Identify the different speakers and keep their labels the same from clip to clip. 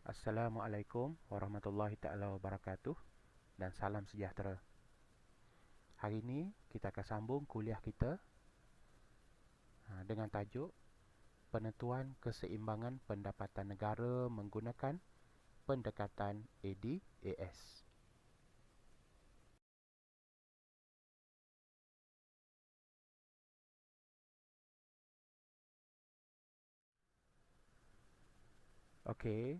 Speaker 1: Assalamualaikum warahmatullahi taala wabarakatuh dan salam sejahtera. Hari ini kita akan sambung kuliah kita dengan tajuk Penentuan Keseimbangan Pendapatan Negara menggunakan pendekatan ADAS. Okey,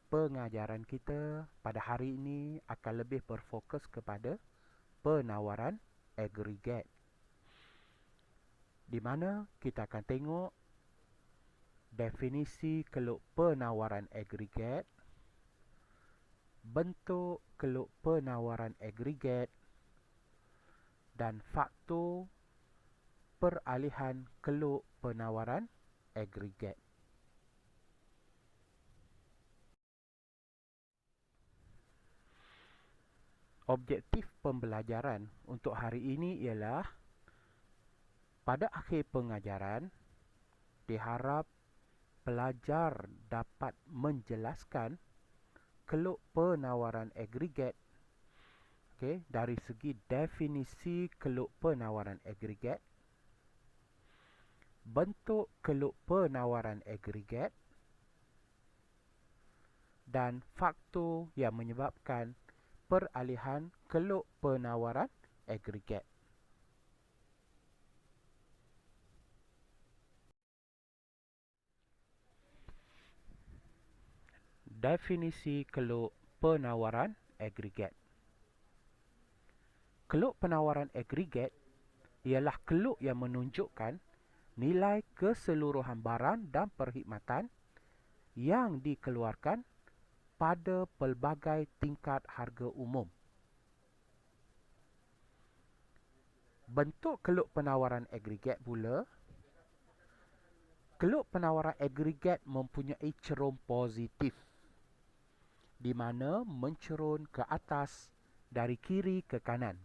Speaker 1: pengajaran kita pada hari ini akan lebih berfokus kepada penawaran agregat, di mana kita akan tengok definisi keluk penawaran agregat, bentuk keluk penawaran agregat dan faktor peralihan keluk penawaran agregat. Objektif pembelajaran untuk hari ini ialah pada akhir pengajaran diharap pelajar dapat menjelaskan keluk penawaran agregat, dari segi definisi keluk penawaran agregat, bentuk keluk penawaran agregat dan faktor yang menyebabkan peralihan keluk penawaran agregat. Definisi keluk penawaran agregat. Keluk penawaran agregat ialah keluk yang menunjukkan nilai keseluruhan barang dan perkhidmatan yang dikeluarkan pada pelbagai tingkat harga umum. Bentuk keluk penawaran agregat pula, keluk penawaran agregat mempunyai cerun positif di mana mencerun ke atas dari kiri ke kanan.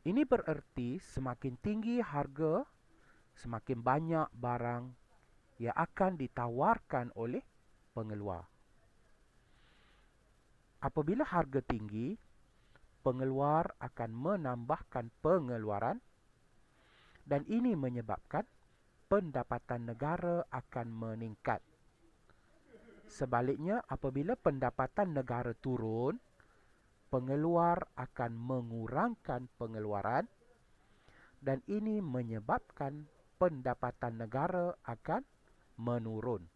Speaker 1: Ini bererti semakin tinggi harga, semakin banyak barang yang akan ditawarkan oleh pengeluar. Apabila harga tinggi, pengeluar akan menambahkan pengeluaran dan ini menyebabkan pendapatan negara akan meningkat. Sebaliknya, apabila pendapatan negara turun, pengeluar akan mengurangkan pengeluaran dan ini menyebabkan pendapatan negara akan menurun.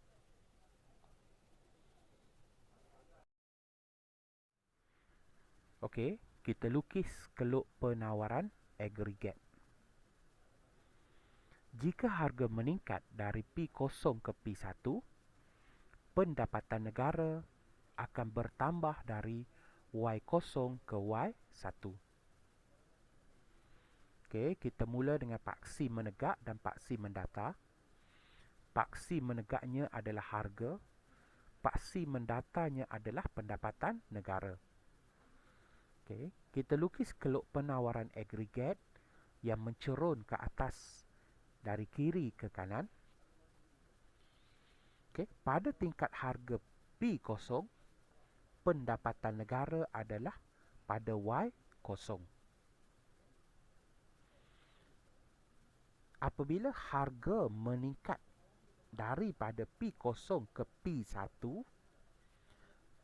Speaker 1: Okey, kita lukis keluk penawaran agregat. Jika harga meningkat dari P0 ke P1, pendapatan negara akan bertambah dari Y0 ke Y1. Okey, kita mula dengan paksi menegak dan paksi mendata. Paksi menegaknya adalah harga, paksi mendatanya adalah pendapatan negara. Okey, kita lukis keluk penawaran agregat yang mencerun ke atas dari kiri ke kanan. Okey, pada tingkat harga P0, pendapatan negara adalah pada Y0. Apabila harga meningkat daripada P0 ke P1,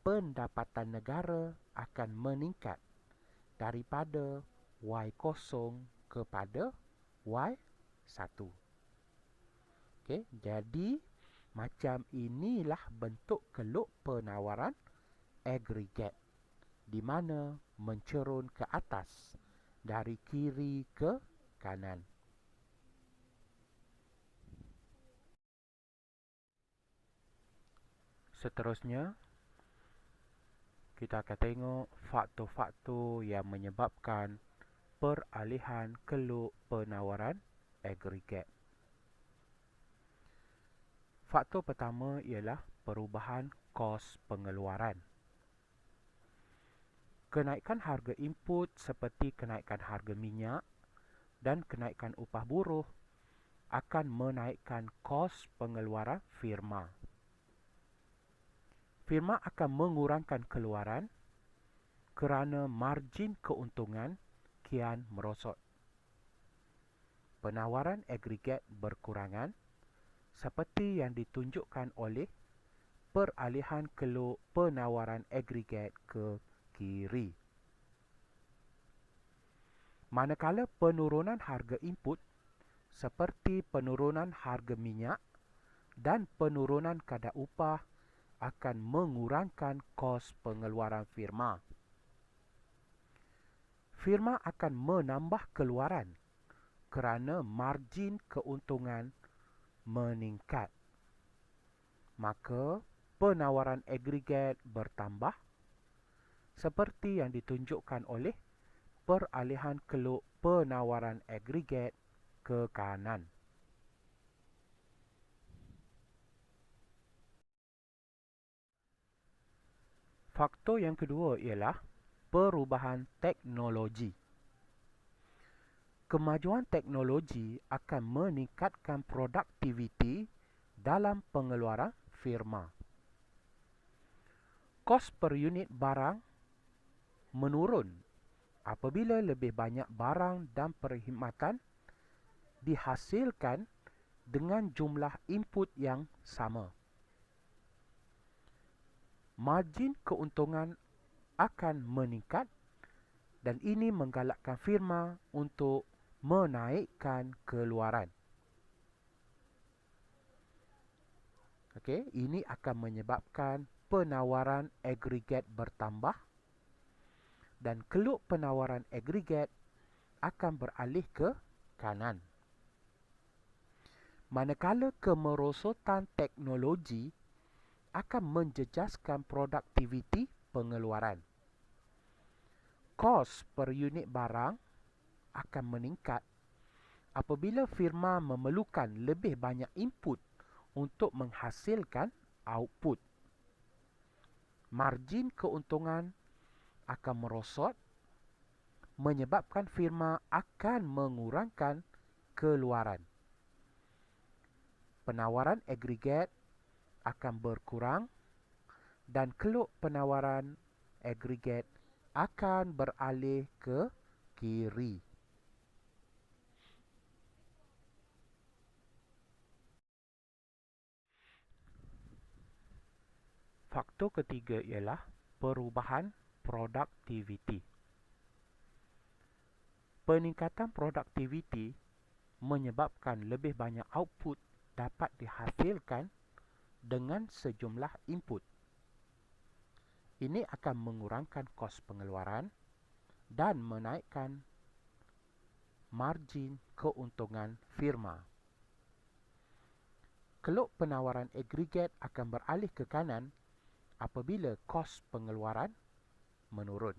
Speaker 1: pendapatan negara akan meningkat daripada Y0 kepada Y1. Okey, jadi macam inilah bentuk keluk penawaran agregat di mana mencerun ke atas dari kiri ke kanan. Seterusnya, kita akan tengok faktor-faktor yang menyebabkan peralihan keluk penawaran agregat. Faktor pertama ialah perubahan kos pengeluaran. Kenaikan harga input seperti kenaikan harga minyak dan kenaikan upah buruh akan menaikkan kos pengeluaran firma. Firma akan mengurangkan keluaran kerana margin keuntungan kian merosot. Penawaran agregat berkurangan seperti yang ditunjukkan oleh peralihan keluk penawaran agregat ke kiri. Manakala penurunan harga input seperti penurunan harga minyak dan penurunan kadar upah akan mengurangkan kos pengeluaran firma. Firma akan menambah keluaran kerana margin keuntungan meningkat. Maka, penawaran agregat bertambah seperti yang ditunjukkan oleh peralihan keluk penawaran agregat ke kanan. Faktor yang kedua ialah perubahan teknologi. Kemajuan teknologi akan meningkatkan produktiviti dalam pengeluaran firma. Kos per unit barang menurun apabila lebih banyak barang dan perkhidmatan dihasilkan dengan jumlah input yang sama. Margin keuntungan akan meningkat dan ini menggalakkan firma untuk menaikkan keluaran. Okey, ini akan menyebabkan penawaran agregat bertambah dan keluk penawaran agregat akan beralih ke kanan. Manakala kemerosotan teknologi akan menjejaskan produktiviti pengeluaran. Kos per unit barang akan meningkat apabila firma memerlukan lebih banyak input untuk menghasilkan output. Margin keuntungan akan merosot menyebabkan firma akan mengurangkan keluaran. Penawaran agregat akan berkurang dan keluk penawaran agregat akan beralih ke kiri. Faktor ketiga ialah perubahan produktiviti. Peningkatan produktiviti menyebabkan lebih banyak output dapat dihasilkan dengan sejumlah input. Ini akan mengurangkan kos pengeluaran dan menaikkan margin keuntungan firma. Keluk penawaran agregat akan beralih ke kanan apabila kos pengeluaran menurun.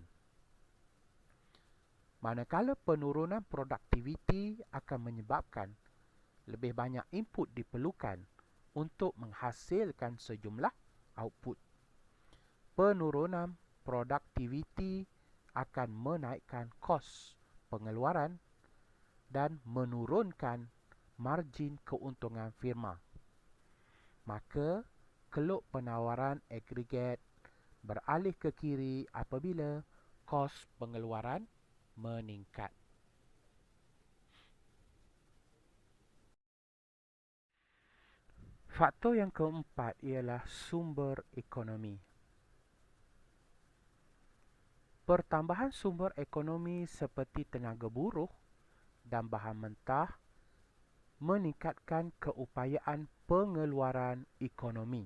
Speaker 1: Manakala penurunan produktiviti akan menyebabkan lebih banyak input diperlukan untuk menghasilkan sejumlah output. Penurunan produktiviti akan menaikkan kos pengeluaran dan menurunkan margin keuntungan firma. Maka, keluk penawaran agregat beralih ke kiri apabila kos pengeluaran meningkat. Faktor yang keempat ialah sumber ekonomi. Pertambahan sumber ekonomi seperti tenaga buruh dan bahan mentah meningkatkan keupayaan pengeluaran ekonomi.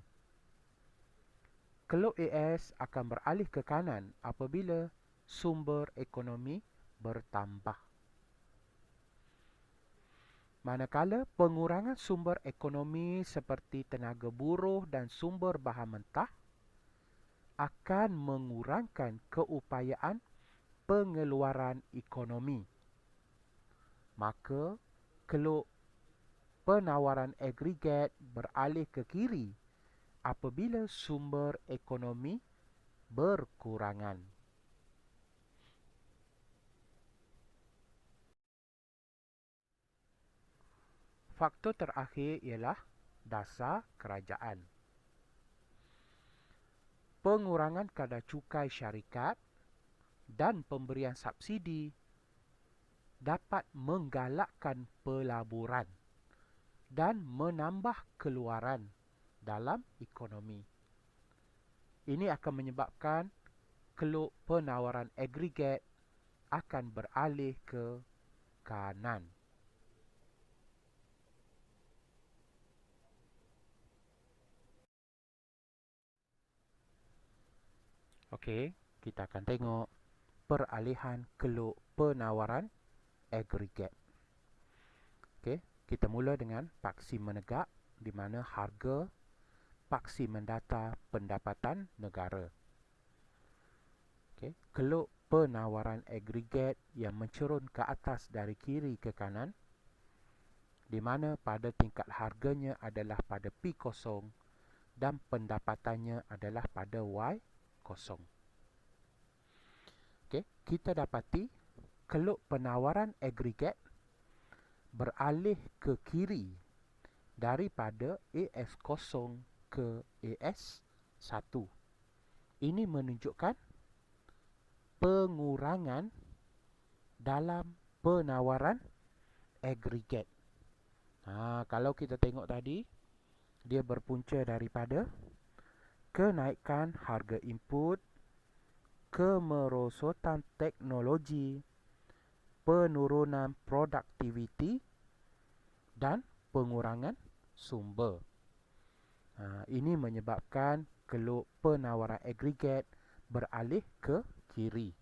Speaker 1: Keluk AS akan beralih ke kanan apabila sumber ekonomi bertambah. Manakala pengurangan sumber ekonomi seperti tenaga buruh dan sumber bahan mentah akan mengurangkan keupayaan pengeluaran ekonomi. Maka, keluk penawaran agregat beralih ke kiri apabila sumber ekonomi berkurangan. Faktor terakhir ialah dasar kerajaan. pengurangan kadar cukai syarikat dan pemberian subsidi dapat menggalakkan pelaburan dan menambah keluaran dalam ekonomi. Ini akan menyebabkan keluk penawaran agregat akan beralih ke kanan. Okey, kita akan tengok peralihan keluk penawaran agregat. Okey, kita mula dengan paksi menegak di mana harga paksi mendata pendapatan negara. Okey, keluk penawaran agregat yang mencerun ke atas dari kiri ke kanan di mana pada tingkat harganya adalah pada P0 dan pendapatannya adalah pada Y0. Okey, kita dapati keluk penawaran agregat beralih ke kiri daripada AS0 ke AS1. Ini menunjukkan pengurangan dalam penawaran agregat. Kalau kita tengok tadi, dia berpunca daripada kenaikan harga input, kemerosotan teknologi, penurunan produktiviti dan pengurangan sumber. Ini menyebabkan keluk penawaran agregat beralih ke kiri.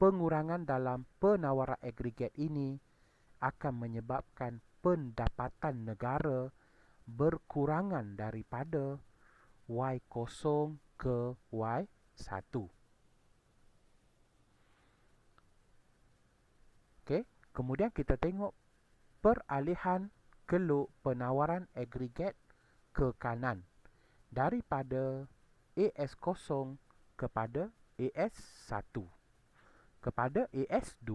Speaker 1: Pengurangan dalam penawaran agregat ini akan menyebabkan pendapatan negara berkurangan daripada Y0 ke Y1. Okey, kemudian kita tengok peralihan keluk penawaran agregat ke kanan daripada AS0 kepada AS1 kepada AS2.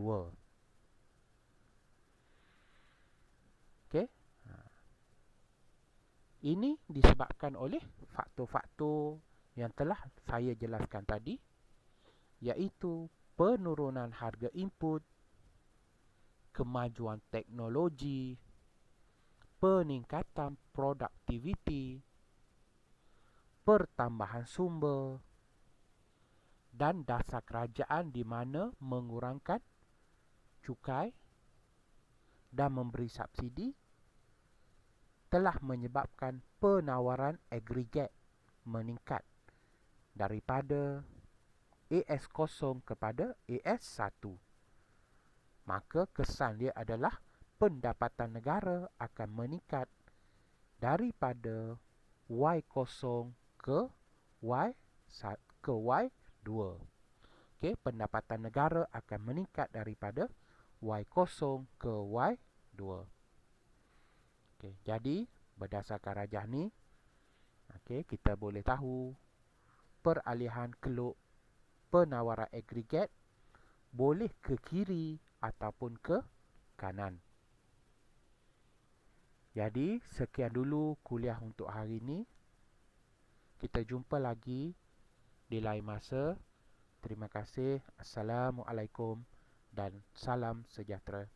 Speaker 1: Okey. Ini disebabkan oleh faktor-faktor yang telah saya jelaskan tadi, iaitu penurunan harga input, kemajuan teknologi, peningkatan produktiviti, pertambahan sumber dan dasar kerajaan di mana mengurangkan cukai dan memberi subsidi telah menyebabkan penawaran agregat meningkat daripada AS0 kepada AS1. Maka kesan dia adalah pendapatan negara akan meningkat daripada Y0 ke Y2. Okey, pendapatan negara akan meningkat daripada Y0 ke Y2. Okey, jadi berdasarkan rajah ni, okey, kita boleh tahu peralihan keluk penawaran agregat boleh ke kiri ataupun ke kanan. Jadi, sekian dulu kuliah untuk hari ini. Kita jumpa lagi di lain masa. Terima kasih. Assalamualaikum dan salam sejahtera.